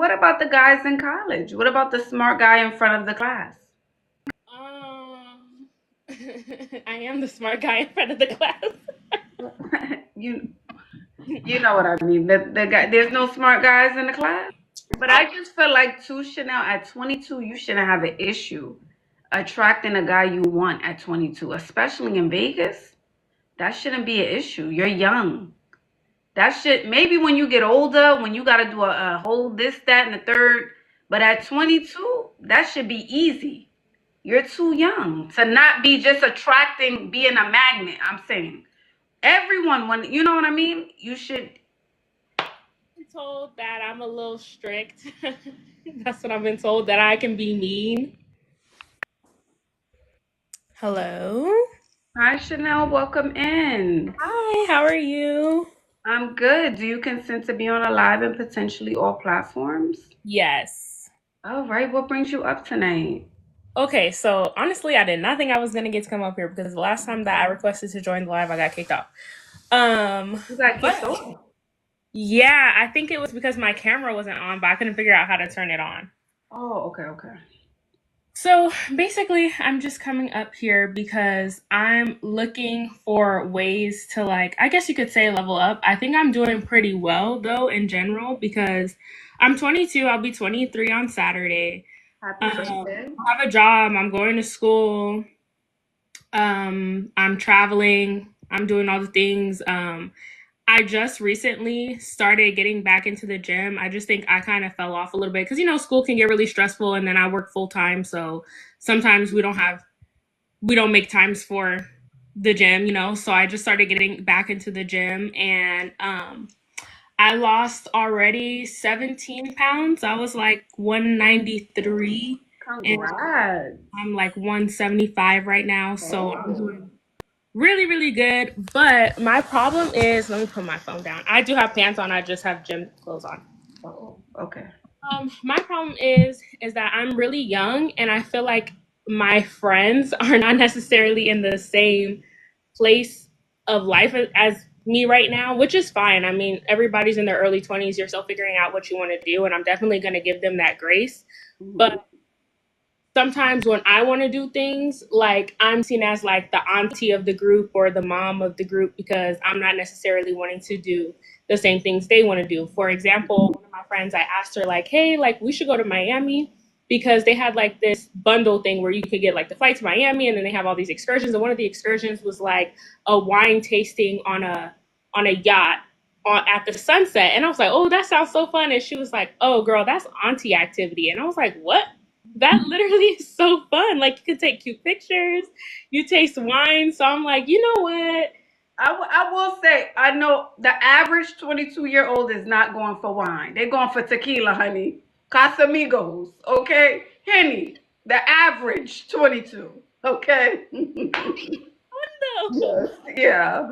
what about the guys in college? What about the smart guy in front of the class? Um, I am the smart guy in front of the class. you you know what I mean. The guy, there's no smart guys in the class. But I, I just feel like too, Chanel, at 22, you shouldn't have an issue attracting a guy you want at 22, especially in Vegas. That shouldn't be an issue. You're young. That should maybe when you get older, when you got to do a whole this, that, and the third. But at 22, that should be easy. You're too young to not be just attracting, being a magnet. I'm saying everyone, when you know what I mean, you should. been told that I'm a little strict. That's what I've been told, that I can be mean. Hello. Hi, Chanel. Welcome in. Hi, how are you? I'm good. Do you consent to be on a live and potentially all platforms? Yes. All right. What brings you up tonight? Okay, so honestly, I did not think I was gonna get to come up here because the last time that I requested to join the live, I got kicked off. You got kicked But off. yeah, I think it was because my camera wasn't on, but I couldn't figure out how to turn it on. Oh, okay, okay. So basically, I'm just coming up here because I'm looking for ways to, like, I guess you could say level up. I think I'm doing pretty well though in general because I'm 22. I'll be 23 on Saturday. Happy birthday. I have a job. I'm going to school. I'm traveling. I'm doing all the things. I just recently started getting back into the gym. I just think I kind of fell off a little bit because school can get really stressful, and then I work full time, so sometimes we don't make times for the gym. So I just started getting back into the gym, and I lost already 17 pounds. I was like 193, and Congrats. I'm like 175 right now. So I'm Oh, doing really, really good. But my problem is, let me put my phone down. I do have pants on. I just have gym clothes on. oh, okay. My problem is that I'm really young, and I feel like my friends are not necessarily in the same place of life as me right now, which is fine. I mean, everybody's in their early 20s. You're still figuring out what you want to do, and I'm definitely going to give them that grace. Mhm. But sometimes when I want to do things, like, I'm seen as like the auntie of the group or the mom of the group because I'm not necessarily wanting to do the same things they want to do. For example, one of my friends, I asked her, like, hey, like, we should go to Miami because they had like this bundle thing where you could get like the flight to Miami, and then they have all these excursions. And one of the excursions was like a wine tasting on a yacht at the sunset. And I was like, oh, that sounds so fun. And she was like, oh, girl, that's auntie activity. And I was like, what? That literally is so fun. Like, you can take cute pictures, you taste wine. So I'm like, you know what? I will say, I know the average 22-year-old is not going for wine. They're going for tequila, honey. Casamigos, okay? Henny, the average 22, okay? No. Yes, yeah.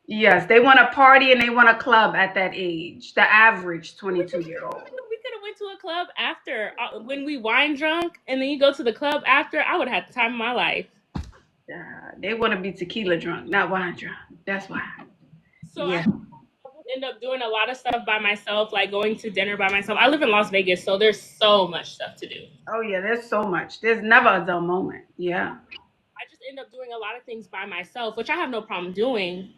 Yes, they want to party and they want a club at that age. The average We 22-year-old. could have went to a club after when we wine drunk, and then you go to the club after. I would have had the time of my life. They want to be tequila drunk, not wine drunk. That's why. So I Yeah. would end up doing a lot of stuff by myself, like going to dinner by myself. I live in Las Vegas, so there's so much stuff to do. Oh yeah, there's so much. There's never a dull moment. Yeah. I just end up doing a lot of things by myself, which I have no problem doing,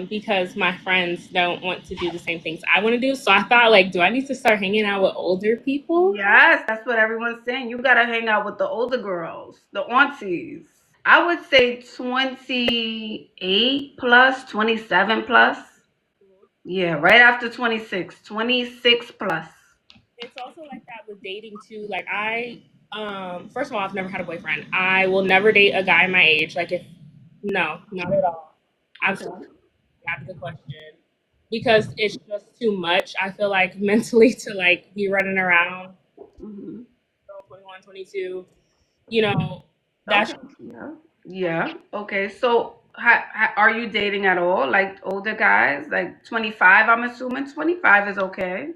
because my friends don't want to do the same things I want to do. So I thought, like, do I need to start hanging out with older people? Yes, that's what everyone's saying. You gotta hang out with the older girls, the aunties. I would say 28 plus, 27 plus. Yeah, right after 26, 26 plus. It's also like that with dating too. Like, first of all, I've never had a boyfriend. I will never date a guy my age. Like, if no, not at all. Absolutely, Okay. that's the question. Because it's just too much. I feel like mentally to like be running around Hmm. 21, 22. You know, that's Okay. Yeah. Yeah. Okay. So, are you dating at all? Like older guys, like 25? I'm assuming 25 is okay.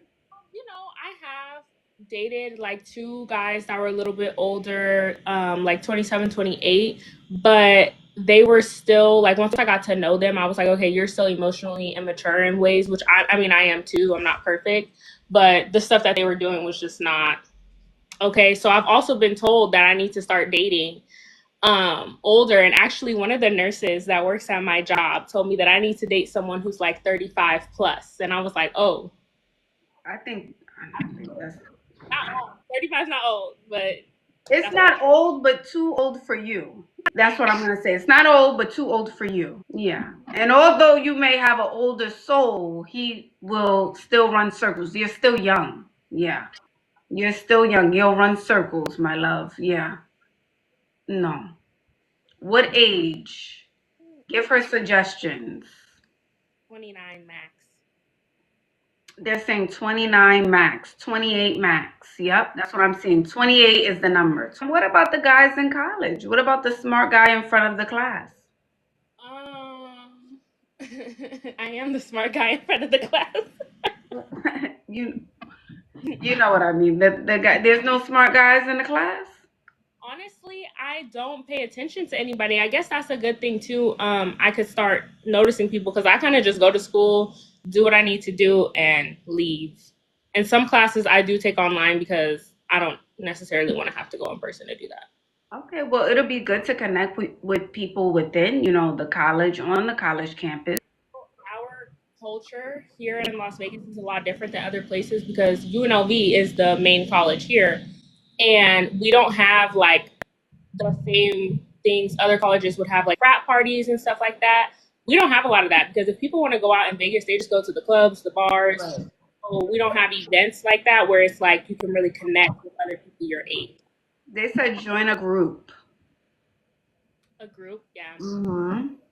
I have dated like two guys that were a little bit older, like 27, 28. But they were still like, once I got to know them, I was like, okay, you're still emotionally immature in ways, which I mean, I am too. I'm not perfect, but the stuff that they were doing was just not okay. So I've also been told that I need to start dating older, and actually one of the nurses that works at my job told me that I need to date someone who's like 35 plus, and I was like, oh, I think that's not old. 35 is not old, but it's that's not old, but too old for you. That's what I'm gonna say. It's not old, but too old for you. Yeah. And although you may have an older soul, he will still run circles. You're still young. Yeah. You're still young. You'll run circles, my love. Yeah. No. What age? Give her suggestions. 29 max. They're saying 29 max, 28 max. Yep, that's what I'm seeing. 28 is the number. What about the guys in college? What about the smart guy in front of the class? Um, I am the smart guy in front of the class. you you know what I mean. The guy, there's no smart guys in the class? Honestly, I don't pay attention to anybody. I guess that's a good thing too. I could start noticing people because I kind of just go to school, do what I need to do, and leave. And some classes I do take online because I don't necessarily want to have to go in person to do that. Okay, well, it'll be good to connect with people within, the college, on the college campus. Our culture here in Las Vegas is a lot different than other places because UNLV is the main college here, and we don't have like the same things other colleges would have, like frat parties and stuff like that. We don't have a lot of that because if people want to go out in Vegas, they just go to the clubs, the bars. Right. So we don't have events like that where it's like you can really connect with other people your age. They said join a group. A group, yeah.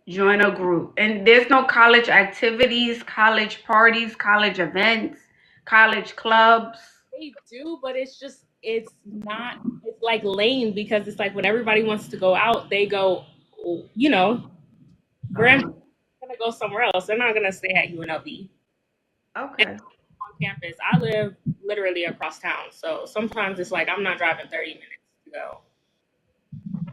Join a group. And there's no college activities, college parties, college events, college clubs. They do, but it's not, it's like lame because it's like when everybody wants to go out, they go, you know, Grandma's Um, gonna go somewhere else. They're not gonna stay at UNLV. okay. On campus. I live literally across town, so sometimes it's like I'm not driving 30 minutes to go.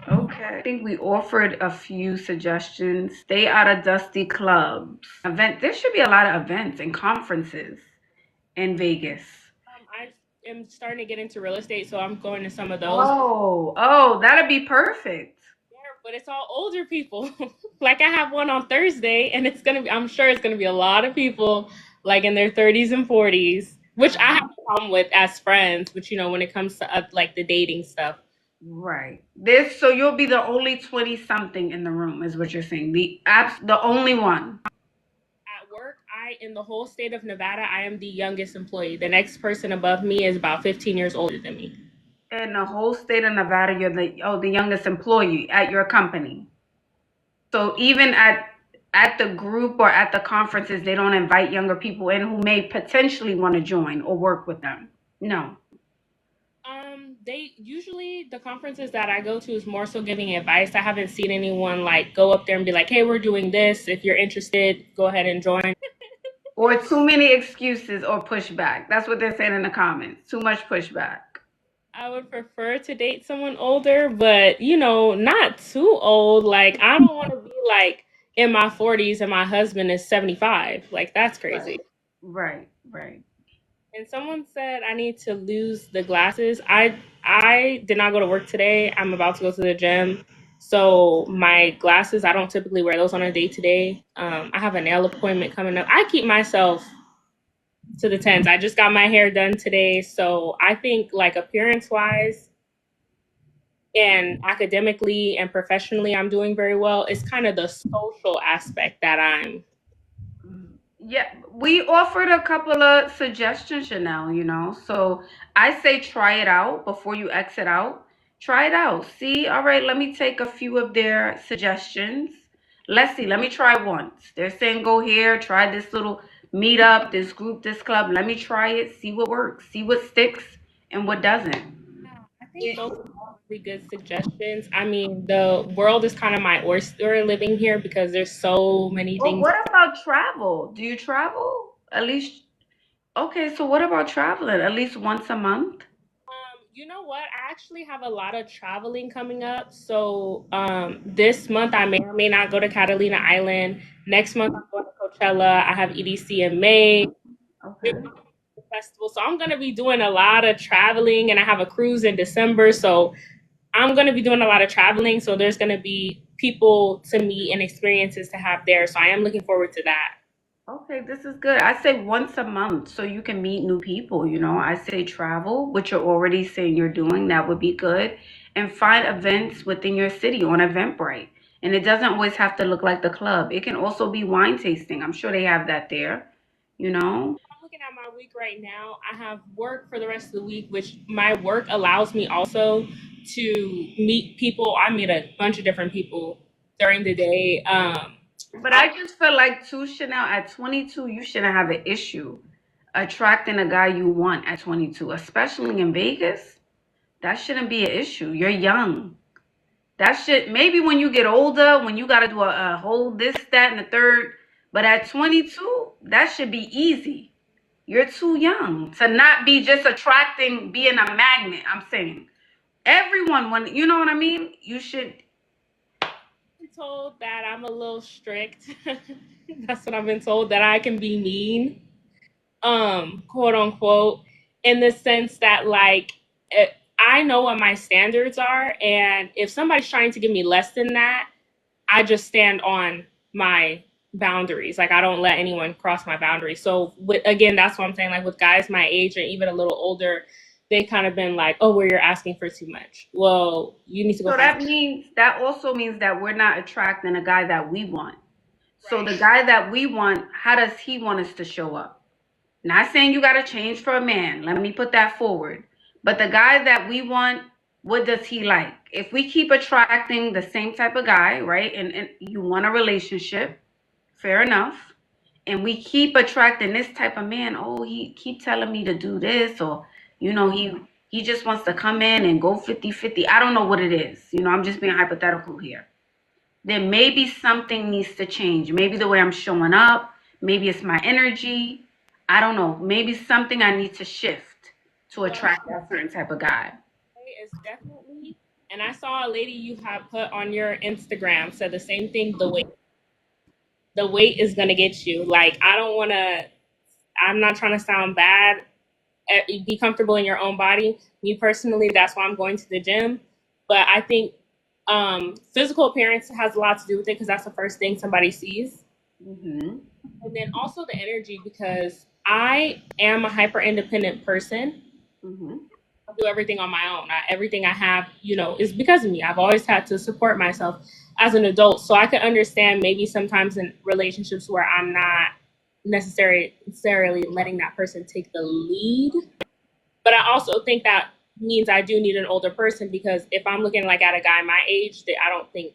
Okay. I think we offered a few suggestions. Stay out of dusty clubs. There should be a lot of events and conferences in Vegas. I am starting to get into real estate, so I'm going to some of those. Oh, that'd be perfect. But it's all older people. Like I have one on Thursday, and it's gonna be. I'm sure it's gonna be a lot of people, like in their 30s and 40s, which I have a problem with as friends. But when it comes to like the dating stuff, Right. So you'll be the only 20 something in the room is what you're saying. The only one. at work, in the whole state of Nevada, I am the youngest employee. The next person above me is about 15 years older than me. In the whole state of Nevada, you're the youngest employee at your company. So even at the group or at the conferences, they don't invite younger people in who may potentially want to join or work with them. No. They usually, the conferences that I go to is more so giving advice. I haven't seen anyone like go up there and be like, "Hey, we're doing this. If you're interested, go ahead and join." Or too many excuses or pushback. That's what they're saying in the comments. Too much pushback. I would prefer to date someone older, but not too old. Like I don't want to be like in my 40s and my husband is 75. Like that's crazy. Right. And someone said I need to lose the glasses. I did not go to work today. I'm about to go to the gym. So my glasses, I don't typically wear those on a day to day. I have a nail appointment coming up. I keep myself to the tens. I just got my hair done today. So I think like appearance wise and academically and professionally I'm doing very well. It's kind of the social aspect that I'm. Yeah, we offered a couple of suggestions, Chanel. So I say try it out before you exit out. Try it out. See, all right, let me take a few of their suggestions. Let's see, let me try once. They're saying go here, try this little meetup, this group, this club. Let me try it, see what works, see what sticks and what doesn't. I think those are all really good suggestions. I mean, the world is kind of my oyster living here because there's so many Well, things. what about travel? Do you travel? At least, okay, so what about traveling at least once a month? You know what? I actually have a lot of traveling coming up. So this month I may or may not go to Catalina Island. Next month I'm going to Coachella. I have EDC in May. Okay. Festival. So I'm gonna be doing a lot of traveling, and I have a cruise in December. So I'm gonna be doing a lot of traveling. So there's gonna be people to meet and experiences to have there. So I am looking forward to that. Okay, this is good. I say once a month so you can meet new people, you know. I say travel, which you're already saying you're doing, that would be good. And find events within your city on Eventbrite. And it doesn't always have to look like the club. It can also be wine tasting. I'm sure they have that there, you know. I'm looking at my week right now. I have work for the rest of the week, which my work allows me also to meet people. I meet a bunch of different people during the day. But I just feel like too, Chanel, at 22, you shouldn't have an issue attracting a guy you want at 22, especially in Vegas. That shouldn't be an issue. You're young. That shit, maybe when you get older, when you got to do a whole this, that, and the third. But at 22, that should be easy. You're too young to not be just attracting, being a magnet. I'm saying everyone, when you know what I mean, you should. I'm told that I'm a little strict. That's what I've been told, that I can be mean, quote unquote, in the sense that like I know what my standards are, and if somebody's trying to give me less than that, I just stand on my boundaries. Like I don't let anyone cross my boundaries. So again, that's what I'm saying. Like with guys my age or even a little older, they kind of been like, "Oh, well, you're asking for too much. Well, you need to go So find." that also means that we're not attracting a guy that we want. So Right. the guy that we want, how does he want us to show up? Not saying you got to change for a man. Let me put that forward. But the guy that we want, what does he like? If we keep attracting the same type of guy, right? And you want a relationship, fair enough. And we keep attracting this type of man. Oh, he keep telling me to do this, or he just wants to come in and go 50-50. I don't know what it is. I'm just being hypothetical here. Then maybe something needs to change. Maybe the way I'm showing up, maybe it's my energy. I don't know. Maybe something I need to shift to Well, attract that certain type of guy. is definitely. And I saw a lady you have put on your Instagram said the same thing. The weight is gonna get you. Like I don't want to. I'm not trying to sound bad. Be comfortable in your own body. Me personally, that's why I'm going to the gym. But I think physical appearance has a lot to do with it because that's the first thing somebody sees. Hmm. And then also the energy because I am a hyper independent person. Hmm. I do everything on my own. Everything I have, is because of me. I've always had to support myself as an adult. So I can understand maybe sometimes in relationships where I'm not necessarily letting that person take the lead. But I also think that means I do need an older person because if I'm looking like at a guy my age, I don't think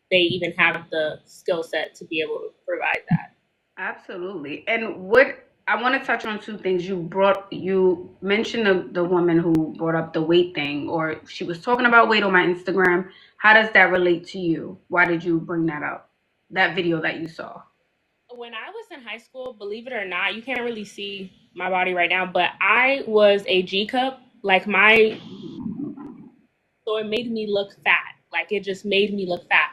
they even have the skill set to be able to provide that. Absolutely. And what I want to touch on two things. You mentioned the woman who brought up the weight thing, or she was talking about weight on my Instagram. How does that relate to you? Why did you bring that up? That video that you saw. When I was in high school, believe it or not, you can't really see my body right now, but I was a G cup. Like so it made me look fat. Like it just made me look fat.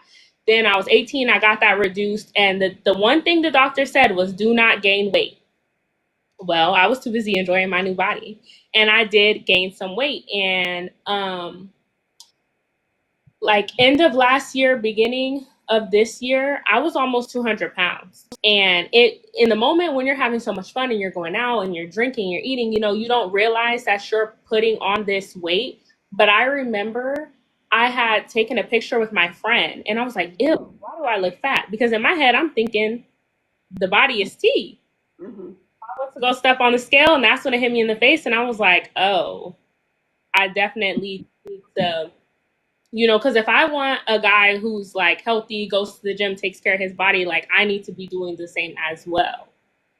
Then I was 18, I got that reduced, and the one thing the doctor said was do not gain weight. Well, I was too busy enjoying my new body, and I did gain some weight. And like end of last year, beginning of this year, I was almost 200 pounds. And it in the moment when you're having so much fun and you're going out and you're drinking, you're eating, you don't realize that you're putting on this weight. But I remember I had taken a picture with my friend and I was like, ew, why do I look fat? Because in my head, I'm thinking the body is tea. Hmm. I went to go step on the scale and that's when it hit me in the face. And I was like, oh, I definitely need to because if I want a guy who's like healthy, goes to the gym, takes care of his body, like I need to be doing the same as well.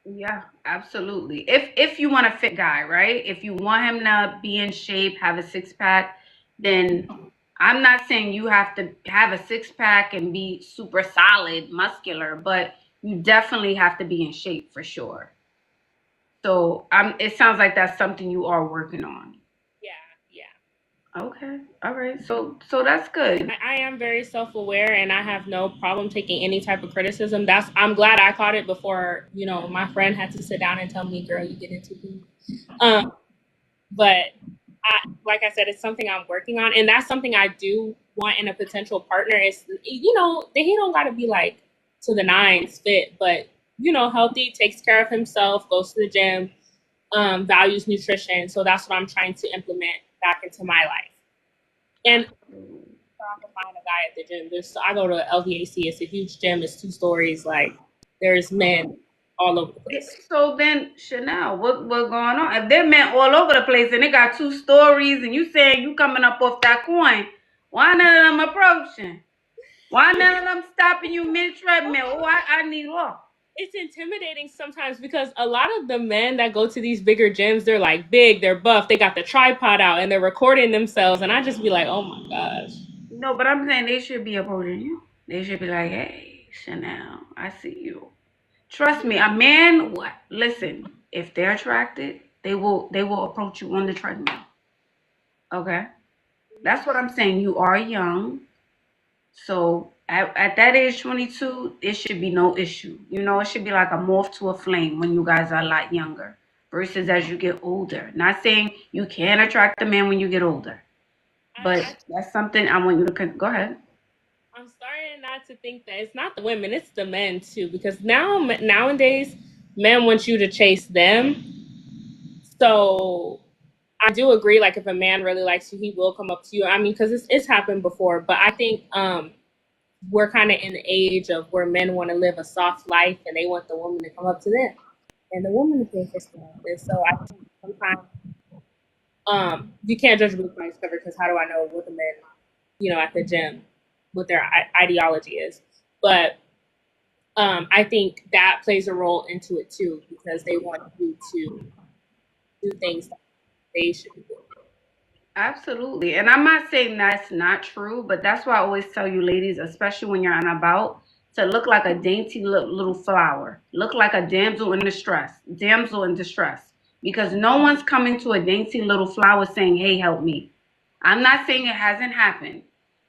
Yeah, absolutely. If you want a fit guy, right? If you want him to be in shape, have a six pack, then I'm not saying you have to have a six pack and be super solid, muscular, but you definitely have to be in shape for sure. So it sounds like that's something you are working on. Yeah, yeah. Okay. All right. So that's good. I am very self-aware and I have no problem taking any type of criticism. I'm glad I caught it before, my friend had to sit down and tell me, girl, you get into deep. But like I said, it's something I'm working on, and that's something I do want in a potential partner. Is he don't got to be like to the nines fit, but healthy, takes care of himself, goes to the gym, values nutrition. So that's what I'm trying to implement back into my life. And I can find a guy at the gym. I go to LVAC. It's a huge gym. It's 2 stories. Like there's men all over the place. So then, Chanel, what going on? If they're men all over the place and they got 2 stories, and you saying you coming up off that coin, why none of them approaching? Why none of them stopping you mid treadmill? Oh, I need off. It's intimidating sometimes because a lot of the men that go to these bigger gyms, they're like big, they're buff, they got the tripod out and they're recording themselves, and I just be like, oh my gosh. No, but I'm saying they should be approaching you. They should be like, hey, Chanel, I see you. Trust me, a man. What? Listen, if they're attracted, they will approach you on the treadmill. Okay, that's what I'm saying. You are young. So at that age, 22, it should be no issue. It should be like a moth to a flame when you guys are a lot younger versus as you get older. Not saying you can attract a man when you get older, but that's something I want you to go ahead. I'm starting not to think that it's not the women, it's the men too, because nowadays men want you to chase them. So I do agree, like if a man really likes you, he will come up to you. I mean, because it's happened before, but I think we're kind of in the age of where men want to live a soft life and they want the woman to come up to them and the woman to pay for stuff. And so I think sometimes you can't judge a book by its cover because how do I know what the men, at the gym, what their ideology is? But I think that plays a role into it too because they want you to do things that they should be doing. Absolutely. And I'm not saying that's not true, but that's why I always tell you, ladies, especially when you're on about, to look like a dainty little flower. Look like a damsel in distress. Because no one's coming to a dainty little flower saying, hey, help me. I'm not saying it hasn't happened,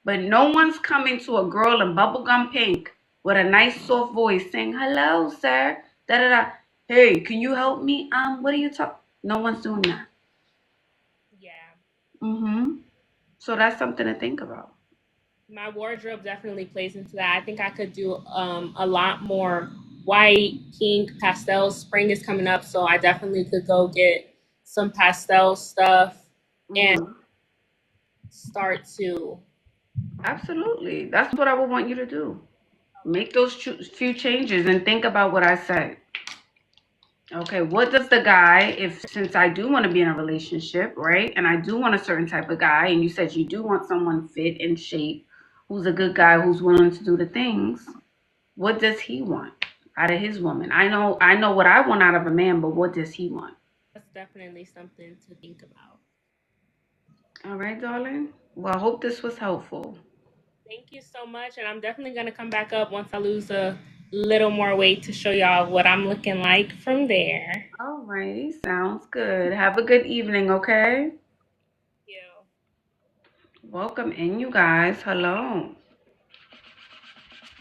but no one's coming to a girl in bubblegum pink with a nice soft voice saying, hello, sir. Da da da. Hey, can you help me? What are you talking? No one's doing that. Yeah. Mm-hmm. So that's something to think about. My wardrobe definitely plays into that. I think I could do a lot more white, pink, pastels. Spring is coming up, so I definitely could go get some pastel stuff and Mm-hmm. start to. Absolutely. That's what I would want you to do. Make those few changes and think about what I said. Okay, what does the guy, if since I do want to be in a relationship, right? And I do want a certain type of guy, and you said you do want someone fit in shape, who's a good guy, who's willing to do the things, what does he want out of his woman? I know what I want out of a man, but what does he want? That's definitely something to think about. All right, darling. Well, I hope this was helpful. Thank you so much, and I'm definitely gonna come back up once I lose a little more weight to show y'all what I'm looking like from there. All righty, sounds good. Have a good evening, okay? You. Welcome in, you guys. Hello.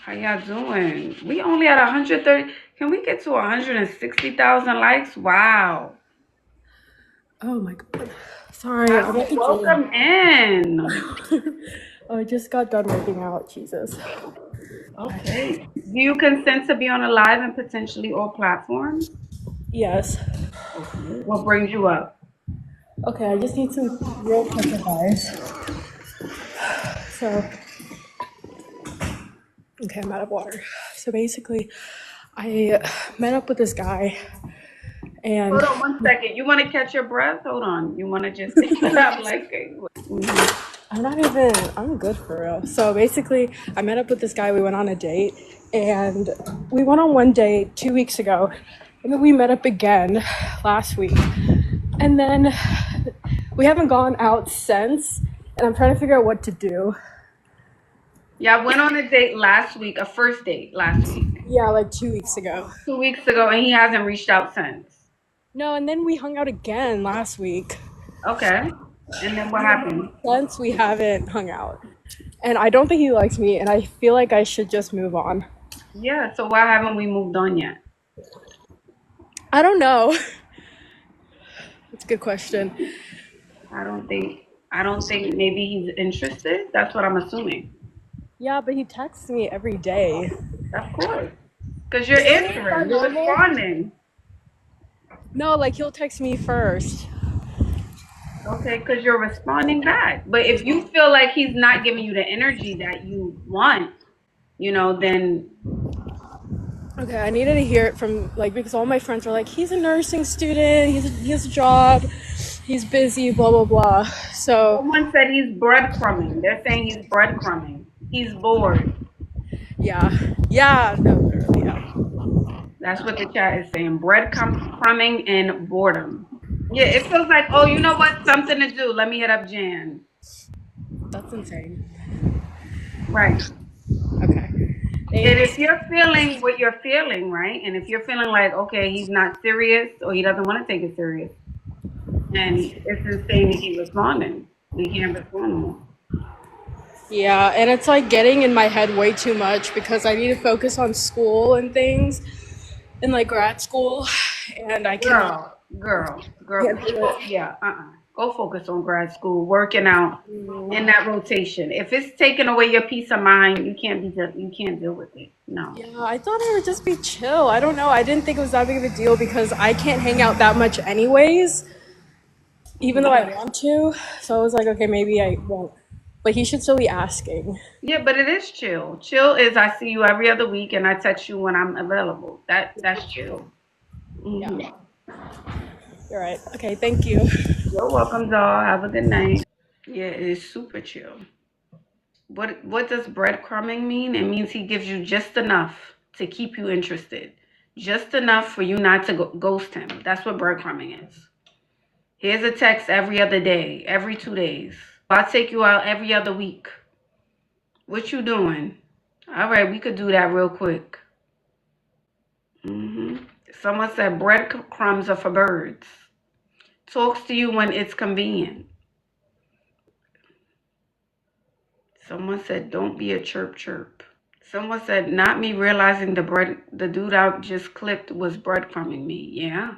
How y'all doing? We only at 130. Can we get to 160,000 likes? Wow. Oh my god. Sorry, I'm at the Welcome in. gym. I just got done working out. Jesus. Okay. Do you consent to be on a live and potentially all platforms? Yes. Okay. What brings you up? Okay, I just need some real quick advice. So, okay, I'm out of water. So basically, I met up with this guy, and Hold on 1 second. You want to catch your breath? Hold on. You want to just I'm like, mhm. I'm good for real. So basically, I met up with this guy. We went on a date, and we went on one date 2 weeks ago, and then we met up again last week. And then we haven't gone out since, and I'm trying to figure out what to do. Yeah, I went on a date last week, a first date last week, Yeah, like 2 weeks ago. 2 weeks ago, and he hasn't reached out since. No, and then we hung out again last week. Okay. And then what happened? Since we haven't hung out. And I don't think he likes me, and I feel like I should just move on. Yeah, so why haven't we moved on yet? I don't know. That's a good question. I don't think maybe he's interested. That's what I'm assuming. Yeah, but he texts me every day. Of course. Because you're Is that answering, you're normal? responding. No, like he'll text me first. Okay, because you're responding back. But if you feel like he's not giving you the energy that you want, then Okay, I needed to hear it from like because all my friends were like, he's a nursing student, he has a job, he's busy, blah blah blah. So someone said he's breadcrumbing. They're saying he's breadcrumbing. He's bored. yeah, no, literally, yeah. That's what the chat is saying. Breadcrumbing and boredom. Yeah, it feels like, oh, you know what? Something to do. Let me hit up Jan. That's insane. Right. Okay. And if you're feeling what you're feeling, right? And if you're feeling like, okay, he's not serious or he doesn't want to take it serious, then it's insane to keep responding. We can't respond more. Yeah, and it's like getting in my head way too much because I need to focus on school and things in like grad school, and I cannot Girl. get through it. Yeah, Go focus on grad school, working out in that rotation. If it's taking away your peace of mind, you can't deal with it. No. Yeah, I thought it would just be chill. I don't know. I didn't think it was that big of a deal because I can't hang out that much anyways, even though I want to. So I was like, okay, maybe I won't. But he should still be asking. Yeah, but it is chill. Chill is I see you every other week and I text you when I'm available. That's chill. Yeah, Hmm. you're right. Okay, thank you. You're welcome, doll. Have a good night. Yeah, it is super chill. What does breadcrumbing mean? It means he gives you just enough to keep you interested. Just enough for you not to ghost him. That's what breadcrumbing is. Here's a text every other day, every 2 days. I'll take you out every other week. What you doing? All right, we could do that real quick. Someone said breadcrumbs are for birds. Talks to you when it's convenient. Someone said, don't be a chirp chirp. Someone said, not me realizing the dude I just clipped was breadcrumbing me. Yeah.